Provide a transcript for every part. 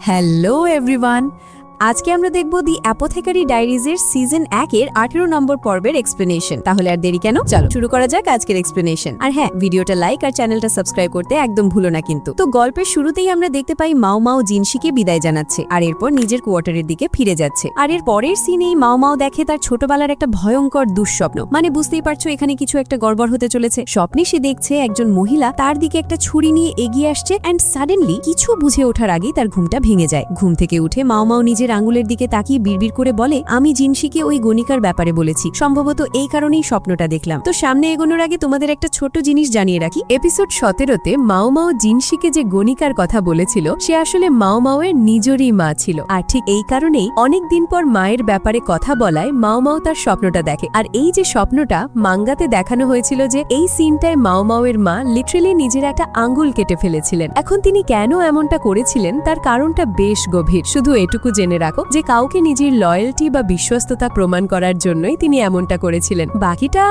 Hello everyone, আজকে আমরা দেখব দি অ্যাপোথেকারি ডায়েরিজের সিজন 1-এর 18 নম্বর পর্বের এক্সপ্লেনেশন। তাহলে আর দেরি কেন, চলো শুরু করা যাক আজকের এক্সপ্লেনেশন। আর হ্যাঁ, ভিডিওটা লাইক আর চ্যানেলটা সাবস্ক্রাইব করতে একদম ভুলো না কিন্তু। তো গল্পের শুরুতেই আমরা দেখতে পাই মাও মাও জিনশিকে বিদায় জানাচ্ছে আর এরপর নিজের কোয়ার্টারের দিকে ফিরে যাচ্ছে। আর এর পরের সিনেই মাও মাও দেখে তার ছোটবেলার একটা ভয়ঙ্কর দুঃস্বপ্ন। মানে বুঝতেই পারছো এখানে কিছু একটা গড়বড় হতে চলেছে। স্বপ্নে সে দেখছে একজন মহিলা তার দিকে একটা ছুরি নিয়ে এগিয়ে আসছে অ্যান্ড সাডেনলি কিছু বুঝে ওঠার আগেই তার ঘুমটা ভেঙে যায়। ঘুম থেকে উঠে মাও মাও নিজের আঙুলের দিকে তাকিয়ে বিড়বিড় করে বলে, আমি জিনশিকে ওই গণিকার ব্যাপারে বলেছি, সম্ভবত এই কারণেই স্বপ্নটা দেখলাম। তো সামনে এগোনোর আগে তোমাদের একটা ছোট জিনিস জানিয়ে রাখি, এপিসোড 17-তে মাও মাও জিনশিকে যে গণিকার কথা বলেছিল সে আসলে মাও মাও এর নিজেরই মা ছিল। আর ঠিক এই কারণেই অনেক দিন পর মায়ের ব্যাপারে কথা বলায় মাও মাও তার স্বপ্নটা দেখে। আর এই যে স্বপ্নটা মাঙ্গাতে দেখানো হয়েছিল যে এই সিনটায় মাও মাও এর মা লিটারালি নিজের একটা আঙ্গুল কেটে ফেলেছিলেন। এখন তিনি কেন এমনটা করেছিলেন তার কারণটা বেশ গভীর। শুধু এটুকু জেনে রাখো যে কাউকে নিজের লয়্যালটি বা বিশ্বস্ততা প্রমাণ করার জন্যই তিনি এমনটা করেছিলেন। বাকিটা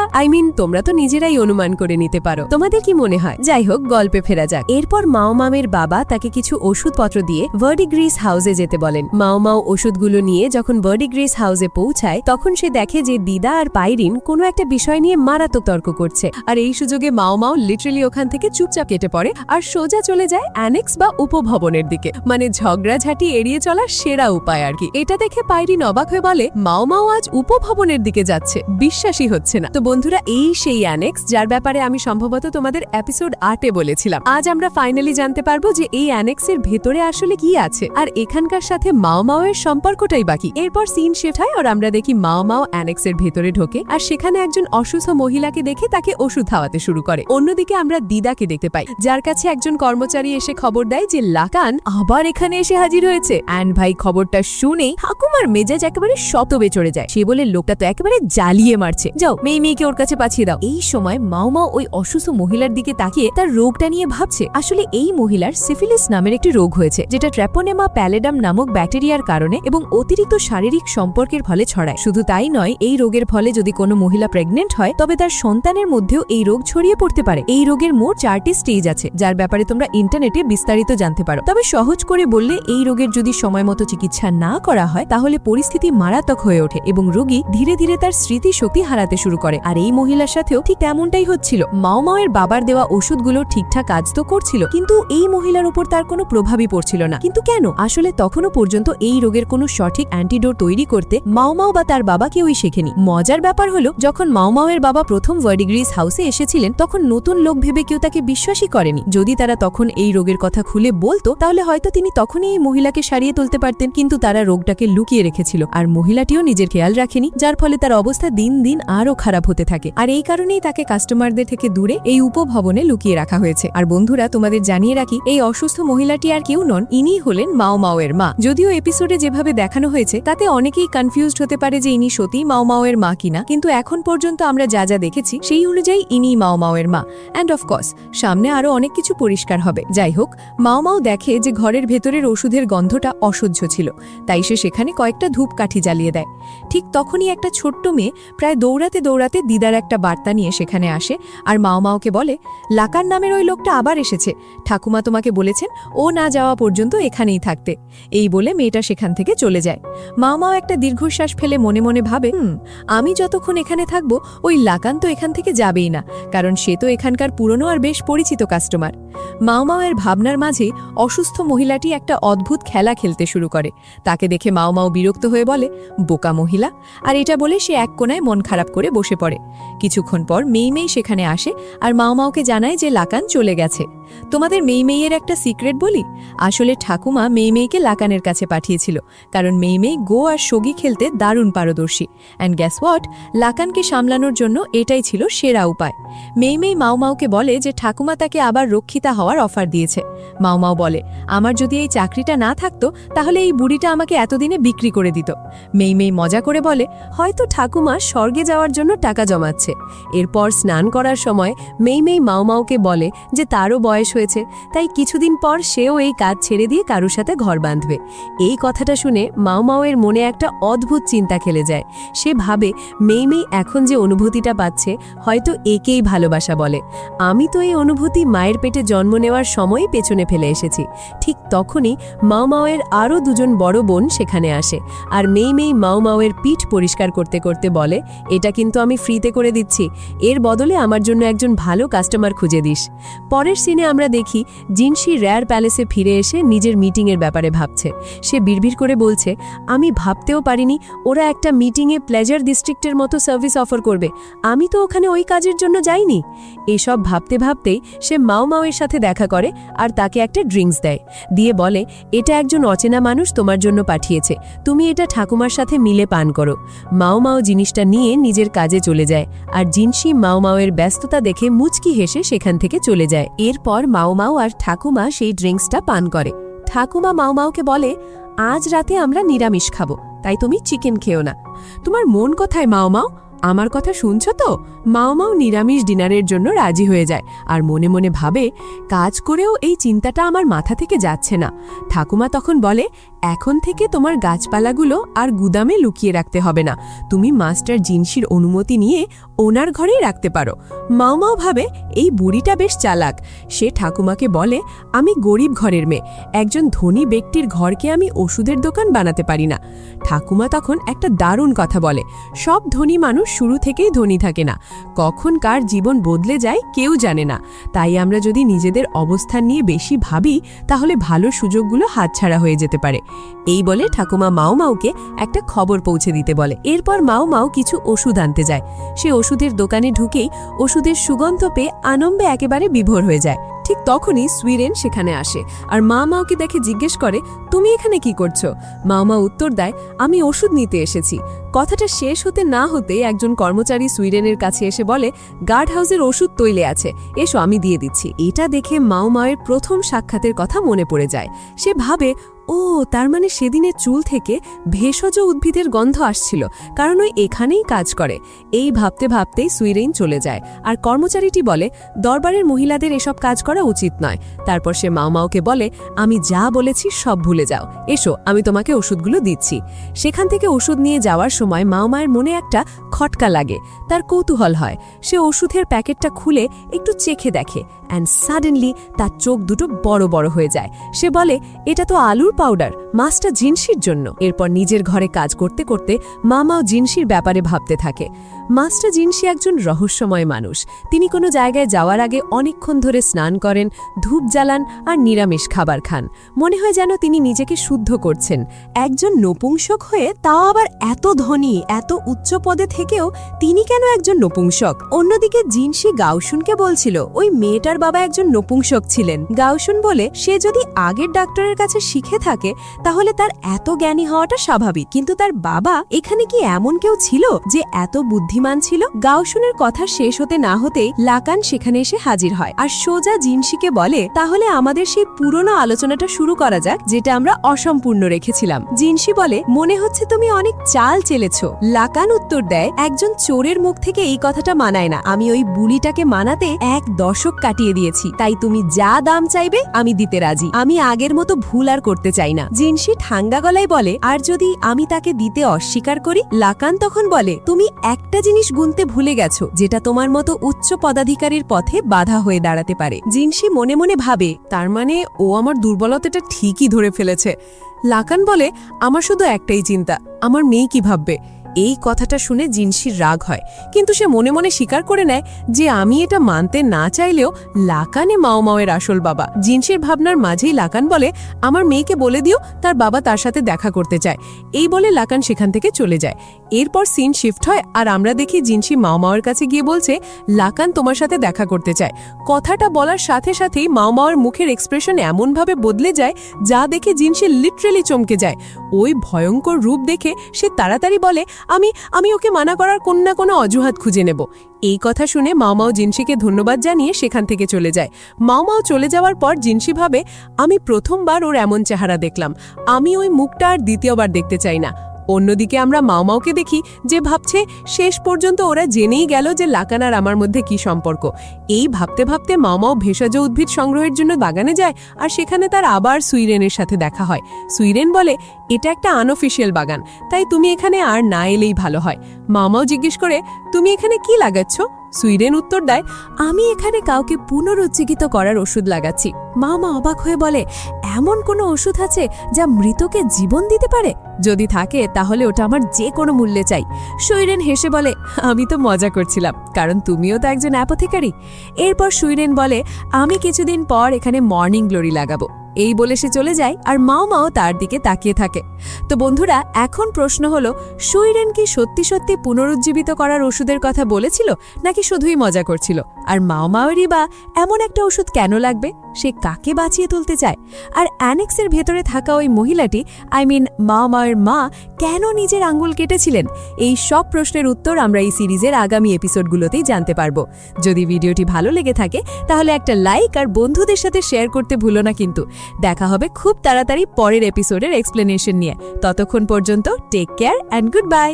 তোমরা তো নিজেরাই অনুমান করে নিতে পারো। তোমাদের কি মনে হয়? যাই হোক, গল্পে ফেরা যাক। এরপর মাও মামের বাবা তাকে কিছু ওষুধপত্র দিয়ে ভার্ডিগ্রিস হাউসে যেতে বলেন। মাও মাও ওষুধগুলো নিয়ে যখন ভার্ডিগ্রিস হাউসে পৌঁছায় তখন সে দেখে যে দিদা আর পাইরিন কোনো একটা বিষয় নিয়ে মারাত্মক তর্ক করছে। আর এই সুযোগে মাও মাও লিটারালি ওখান থেকে চুপচাপ কেটে পড়ে আর সোজা চলে যায় অ্যানেক্স বা উপভবনের দিকে। মানে ঝগড়াঝাটি এড়িয়ে চলার সেরা উপায় আর কি। এটা দেখে পাইরিন অবাক হয়ে বলে, মাও মাও আজ উপভবনের দিকে যাচ্ছে, বিশ্বাসই হচ্ছে না। তো বন্ধুরা, এই সেই অ্যানেক্স যার ব্যাপারে আমি সম্ভবত তোমাদের এপিসোড 8-এ বলেছিলাম। আজ আমরা ফাইনালি জানতে পারবো যে এই অ্যানেক্সের ভেতরে আসলে কি আছে আর এখানকার সাথে মাও মাও এর সম্পর্কটাই বাকি। এরপর সিন শিফট হয় আর আমরা দেখি মাও মাও অ্যানেক্সের ভেতরে ঢোকে আর সেখানে একজন অসুস্থ মহিলাকে দেখে তাকে ওষুধ খাওয়াতে শুরু করে। অন্যদিকে আমরা দিদাকে দেখতে পাই, যার কাছে একজন কর্মচারী এসে খবর দেয় যে লাকান আবার এখানে এসে হাজির হয়েছে। অ্যান্ড ভাই, খবরটা শুনেই ঠাকুমার মেজাজ একেবারে শতবে চড়ে যায়। সে বলে, লোকটা তো একেবারে জ্বালিয়ে মারছে, যাও মেয়েকে ওর কাছে পাঠিয়ে দাও। এই সময় মাও মাও ওই অসুস্থ মহিলার দিকে তাকিয়ে তার রোগটা নিয়ে ভাবছে। আসলে এই মহিলার সিফিলিস নামের একটি রোগ হয়েছে, যেটা ট্র্যাপোনেমা প্যালেডাম নামক ব্যাকটেরিয়ার কারণে এবং অতিরিক্ত শারীরিক সম্পর্কের ফলে ছড়ায়। শুধু তাই নয়, এই রোগের ফলে যদি কোনো মহিলা প্রেগনেন্ট হয় তবে তার সন্তানের মধ্যেও এই রোগ ছড়িয়ে পড়তে পারে। এই রোগের মোট 4টি স্টেজ আছে, যার ব্যাপারে তোমরা ইন্টারনেটে বিস্তারিত জানতে পারো। তবে সহজ করে বললে, এই রোগের যদি সময়মতো চিকিৎসা না করা হয় তাহলে পরিস্থিতি মারাত্মক হয়ে ওঠে এবং রোগী ধীরে ধীরে তার স্মৃতিশক্তি হারাতে শুরু করে। আর এই মহিলার সাথেও ঠিক তেমনটাই হচ্ছিল। মাও মাও এর বাবার দেওয়া ওষুধগুলো ঠিকঠাক কাজ তো করছিল, কিন্তু এই মহিলার উপর তার কোনো প্রভাবই পড়ছিল না। কিন্তু কেন? আসলে তখনও পর্যন্ত এই রোগের কোনো সঠিক অ্যান্টিডোট তৈরি করতে মাও মাও বা তার বাবা কেউই শেখেনি। মজার ব্যাপার হলো, যখন মাও মাও এর বাবা প্রথম ভার্ডিগ্রিস হাউসে এসেছিলেন তখন নতুন লোক ভেবে কেউ তাকে বিশ্বাসই করেনি। যদি তারা তখন এই রোগের কথা খুলে বলতো তাহলে হয়তো তিনি তখনই এই মহিলাকে সারিয়ে তুলতে পারতেন, কিন্তু তারা রোগটাকে লুকিয়ে রেখেছিল আর মহিলাটিও নিজের খেয়াল রাখেনি, যার ফলে তার অবস্থা দিন দিন আরো খারাপ হতে থাকে। আর এই কারণেই তাকে কাস্টমারদের থেকে দূরে এই উপভবনে লুকিয়ে রাখা হয়েছে। আর বন্ধুরা, তোমাদের জানিয়ে রাখি, এই অসুস্থ মহিলাটি আর কেউ নন, ইনি হলেন মাও মাও এর মা। যদিও এপিসোডে যেভাবে দেখানো হয়েছে তাতে অনেকেই কনফিউজড হতে পারে যে ইনি সত্যি মাও মাও এর মা কিনা, কিন্তু এখন পর্যন্ত আমরা যা যা দেখেছি সেই অনুযায়ী ইনি মাও মাও এর মা। অ্যান্ড অফকোর্স সামনে আরো অনেক কিছু পরিষ্কার হবে। যাই হোক, মাও মাও দেখে যে ঘরের ভেতরের ওষুধের গন্ধটা অসহ্য ছিল, তাই সে সেখানে কয়েকটা ধূপকাঠি জ্বালিয়ে দেয়। ঠিক তখনই একটা ছোট্ট মেয়ে প্রায় দৌড়াতে দৌড়াতে দিদার একটা বার্তা নিয়ে সেখানে আসে আর মাও মাওকে বলে, লাকার নামের ওই লোকটা আবার এসেছে, ঠাকুমা তোমাকে বলেছেন ও না যাওয়া পর্যন্ত এখানেই থাকতে। এই বলে মেয়েটা সেখান থেকে চলে যায়। মাও মাও একটা দীর্ঘশ্বাস ফেলে মনে মনে ভাবে, আমি যতক্ষণ এখানে থাকবো ওই লাকান তো এখান থেকে যাবেই না, কারণ সে তো এখানকার পুরনো আর বেশ পরিচিত কাস্টমার। মাও মাও এর ভাবনার মাঝে অসুস্থ মহিলাটি একটা অদ্ভুত খেলা খেলতে শুরু করে। তাকে দেখে মাও মাও বিরক্ত হয়ে বলে, বোকা মহিলা, আর এটা বলে সে এক কোনায় মন খারাপ করে বসে পড়ে। কিছুক্ষণ পর মেই সেখানে আসে আর মাও মাওকে জানায় যে লাকান চলে গেছে। তোমাদের মেইয়ের একটা সিক্রেট বলি, আসলে ঠাকুমা মেইকে লাকানের কাছে পাঠিয়েছিল, কারণ মেই গো আর সগি খেলতে দারুণ পারদর্শী। অ্যান্ড গ্যাস হোয়াট, লাকানকে সামলানোর জন্য এটাই ছিল সেরা উপায়। মেই মাও মাওকে বলে যে ঠাকুমা তাকে আবার রক্ষিতা হওয়ার অফার দিয়েছে। মাও মাও বলে, আমার যদি এই চাকরিটা না থাকতো তাহলে এই বুড়িটা আমাকে এতদিনে বিক্রি করে দিত। মেই মজা করে বলে, হয়তো ঠাকুমা স্বর্গে যাওয়ার জন্য টাকা জমাচ্ছে। এরপর স্নান করার সময় মেই মাওমাওকে বলে যে তারও বয়স হয়েছে, তাই কিছুদিন পর সেও এই কাজ ছেড়ে দিয়ে কারুর সাথে ঘর বাঁধবে। এই কথাটা শুনে মাওমাওয়ের মনে একটা অদ্ভুত চিন্তা খেলে যায়। সে ভাবে মেই এখন যে অনুভূতিটা পাচ্ছে হয়তো একেই ভালোবাসা বলে। আমি তো এই অনুভূতি মায়ের পেটে জন্ম নেওয়ার সময়ই পেছনে ফেলে এসেছি। ঠিক তখনই মাওমাওয়ের আরও দুজন বড় বোন সেখানে আসে, আর মেই মাওমাওয়ের পিঠ পরিষ্কার করতে করতে বলে, এটা কিন্তু আমি ফ্রিতে করে দিচ্ছি, এর বদলে আমার জন্য একজন ভালো কাস্টমার খুঁজে দিস। পরের সিনে আমরা দেখি জিনশি রেয়ার প্যালেসে ফিরে এসে নিজের মিটিংয়ের ব্যাপারে ভাবছে। সে বিড়বিড় করে বলছে, আমি ভাবতেও পারিনি ওরা একটা মিটিংয়ে প্লেজার ডিস্ট্রিক্টের মতো সার্ভিস অফার করবে। আমি তো ওখানে ওই কাজের জন্য যাইনি। এসব ভাবতে ভাবতেই সে মাওমাওয়ের সাথে দেখা করে আর তাকে একটা ড্রিঙ্কস দেয়, দিয়ে বলে, এটা একজন অচেনা মানুষ তোমার জন্য পাঠিয়েছে, তুমি এটা ঠাকুমার সাথে মিলে পান করো। মাওমাও জিনিসটা নিয়ে নিজের কাজে চলে যায়, আর জিনশি মাওমাওয়ের ব্যস্ততা দেখে মুচকি হেসে সেখান থেকে চলে যায়। এরপর মাওমাও আর ঠাকুমা সেই ড্রিঙ্কসটা পান করে। ঠাকুমা মাওমাওকে বলে, আজ রাতে আমরা নিরামিষ খাবো, তাই তুমি চিকেন খেও না। তোমার মন কোথায় মাওমাও, আমার কথা শুনছো তো? মাওমাও নিরামিষ ডিনারের জন্য রাজি হয়ে যায়, আর মনে মনে ভাবে, কাজ করেও এই চিন্তাটা আমার মাথা থেকে যাচ্ছে না। ঠাকুমা তখন বলে, এখন থেকে তোমার গাছপালাগুলো আর গুদামে লুকিয়ে রাখতে হবে না, তুমি মাস্টার জিনশির অনুমতি নিয়ে ওনার ঘরেই রাখতে পারো। মাওমাও ভাবে এই বুড়িটা বেশ চালাক। সে ঠাকুমাকে বলে, আমি গরিব ঘরের মেয়ে, একজন ধনী ব্যক্তির ঘরকে আমি ওষুধের দোকান বানাতে পারি না। ঠাকুমা তখন একটা দারুণ কথা বলে, সব ধনী মানুষ শুরু থেকেই ধনী থাকে না, কখন কার জীবন বদলে যায় কেউ জানে না। তাই আমরা যদি নিজেদের অবস্থান নিয়ে বেশি ভাবি তাহলে ভালো সুযোগগুলো হাতছাড়া হয়ে যেতে পারে। এই বলে ঠাকুমা মাওমাওকে একটা খবর পৌঁছে দিতে বলে। এরপর মাওমাও কিছু ওষুধ আনতে যায়। সে ওষুধের দোকানে ঢুকেই ওষুধের সুগন্ধ পেয়ে আনন্দে একেবারে বিভোর হয়ে যায়। ঠিক তখনই সুইরেন সেখানে আসে, আর মাওমাওকে দেখে জিজ্ঞেস করে, তুমি এখানে কি করছো? মাওমাও উত্তর দেয়, আমি ওষুধ নিতে এসেছি। কথাটা শেষ হতে না হতে একজন কর্মচারী সুইরেনের কাছে এসে বলে, গার্ড হাউসের ওষুধ তৈলে আছে, এসো আমি দিয়ে দিচ্ছি। এটা দেখে মাওমাওয়ের প্রথম সাক্ষাতের কথা মনে পড়ে যায়। সে ভাবে, ও তার মানে সেদিনের চুল থেকে ভেষজ উদ্ভিদের গন্ধ আসছিল, কারণ ওই এখানেই কাজ করে। এই ভাবতে ভাবতেই সুইরেন চলে যায়, আর কর্মচারীটি বলে, দরবারের মহিলাদের এসব কাজ করা উচিত নয়। তারপর সে মাওমাওকে বলে, আমি যা বলেছি সব ভুলে যাও, এসো আমি তোমাকে ওষুধগুলো দিচ্ছি। সেখান থেকে ওষুধ নিয়ে যাওয়ার সময় মাওমায়ের মনে একটা খটকা লাগে। তার কৌতূহল হয়। সে ওষুধের প্যাকেটটা খুলে একটু চেখে দেখে, অ্যান্ড সাডেনলি তার চোখ দুটো বড় বড় হয়ে যায়। সে বলে, এটা তো আলুর পাউডার, মাস্টার জিনশির জন্য। এরপর নিজের ঘরে কাজ করতে করতে মামাও জিনশির ব্যাপারে ভাবতে থাকে। মাস্টার জিনশি একজন রহস্যময় মানুষ। তিনি কোনো জায়গায় যাওয়ার আগে অনেকক্ষণ ধরে স্নান করেন, ধূপ জ্বালান আর নিরামিষ খাবার খান। মনে হয় যেন তিনি নিজেকে শুদ্ধ করছেন। একজন নপুংসক হয়ে, তাও আবার এত ধনী, এত উচ্চ পদে থেকেও তিনি কেন একজন নপুংসক? অন্যদিকে জিনশি গাউসুনকে বলছিল ওই মেয়েটার বাবা একজন নপুংসক ছিলেন। গাউসুন বলে, সে যদি আগের ডাক্তারের কাছে শিখে থাকে তাহলে তার এত জ্ঞানী হওয়াটা স্বাভাবিক, কিন্তু তার বাবা এখানে কি এমন কেউ ছিল যে এত বুদ্ধিমান ছিল? গাউসুনের কথা শেষ হতে না হতেই লাকান সেখানে এসে হাজির হয়, আর সোজা জিনশিকে বলে, তাহলে আমাদের সেই পুরনো আলোচনাটা শুরু করা যাক যেটা আমরা অসম্পূর্ণ রেখেছিলাম। জিনশি বলে, মনে হচ্ছে তুমি অনেক চাল চেলেছ। লাকান উত্তর দেয়, একজন চোরের মুখ থেকে এই কথাটা মানায় না। আমি ওই বুড়িটাকে মানাতে 1 দশক কাটিয়ে দিয়েছি, তাই তুমি যা দাম চাইবে আমি দিতে রাজি। আমি আগের মতো ভুল আর করতে চাই না। জিনশি ঠাঙ্গা গলায় বলে, আর যদি আমি তাকে দিতে অস্বীকার করি? লাকান তখন বলে, তুমি একটা জিনিস গুনতে ভুলে গেছো যেটা তোমার মতো উচ্চ পদাধিকারীর পথে বাধা হয়ে দাঁড়াতে পারে। জিনশি মনে মনে ভাবে, তার মানে ও আমার দুর্বলতাটা ঠিকই ধরে ফেলেছে। লাকান বলে, আমার শুধু একটাই চিন্তা, আমার মেয়ে কি ভাববে। এই কথাটা শুনে জিনশির রাগ হয়, কিন্তু সে মনে মনে স্বীকার করে নেয় যে আমি এটা মানতে না চাইলেও লাকানে মাওমাওয়ের আসল বাবা। জিনশির ভাবনার মাঝেই লাকান বলে, আমার মেয়েকে বলে দিও তার বাবা তার সাথে দেখা করতে চায়। এই বলে লাকান সেখান থেকে চলে যায়। এরপর সিন শিফট হয়, আর আমরা দেখি জিনশি মাওমাওয়ের কাছে গিয়ে বলছে, লাকান তোমার সাথে দেখা করতে চায়। কথাটা বলার সাথে সাথেই মাওমাওয়ের মুখের এক্সপ্রেশন এমনভাবে বদলে যায় যা দেখে জিনশি লিটারেলি চমকে যায়। ওই ভয়ঙ্কর রূপ দেখে সে তাড়াতাড়ি বলে, আমি ওকে মানা করার কোনো না কোনো অজুহাত খুঁজে নেব। এই কথা শুনে মাও জিনসিকে ধন্যবাদ জানিয়ে সেখান থেকে চলে যায়। মাও চলে যাওয়ার পর জিনসি ভাবে, আমি প্রথমবার ওর এমন চেহারা দেখলাম, আমি ওই মুখটা আর দ্বিতীয়বার দেখতে চাই না। অন্যদিকে আমরা মাওকে দেখি যে ভাবছে শেষ পর্যন্ত ওরা জেনেই গেল যে লাকান আর আমার মধ্যে কি সম্পর্ক। এই ভাবতে ভাবতে মাও ভেষজ উদ্ভিদ সংগ্রহের জন্য বাগানে যায়, আর সেখানে তার আবার সুইরেনের সাথে দেখা হয়। সুইরেন বলে, এটা একটা আনঅফিশিয়াল বাগান, তাই তুমি এখানে আর না এলেই ভালো হয়। মাও জিজ্ঞেস করে, তুমি এখানে কি লাগাচ্ছ? সুইরেন উত্তর দেয়, আমি এখানে কাউকে পুনরুজ্জীবিত করার ওষুধ লাগাচ্ছি। মা অবাক হয়ে বলে, এমন কোনো ওষুধ আছে যা মৃতকে জীবন দিতে পারে? যদি থাকে তাহলে ওটা আমার যে কোনো মূল্যে চাই। সুইরেন হেসে বলে, আমি তো মজা করছিলাম, কারণ তুমিও তো একজন অ্যাপোথেকারি। এরপর সুইরেন বলে, আমি কিছুদিন পর এখানে মর্নিং গ্লোরি লাগাবো। এই বলে সে চলে যায়, আর মাও তার দিকে তাকিয়ে থাকে। তো বন্ধুরা, এখন প্রশ্ন হলো, সুইরেন কি সত্যি সত্যি পুনরুজ্জীবিত করার ওষুধের কথা বলেছিল, নাকি শুধুই মজা করছিল? আর মাওয়েরই বা এমন একটা ওষুধ কেন লাগবে? সে কাকে বাঁচিয়ে তুলতে চায়? আর অ্যানেক্সের ভেতরে থাকা ওই মহিলাটি, মাওয়ের মা, কেন নিজের আঙ্গুল কেটেছিলেন? এই সব প্রশ্নের উত্তর আমরা এই সিরিজের আগামী এপিসোডগুলোতেই জানতে পারবো। যদি ভিডিওটি ভালো লেগে থাকে তাহলে একটা লাইক আর বন্ধুদের সাথে শেয়ার করতে ভুলো না কিন্তু। দেখা হবে খুব তাড়াতাড়ি পরের এপিসোডের এক্সপ্লেনেশন নিয়ে। ততক্ষণ পর্যন্ত take care and good bye.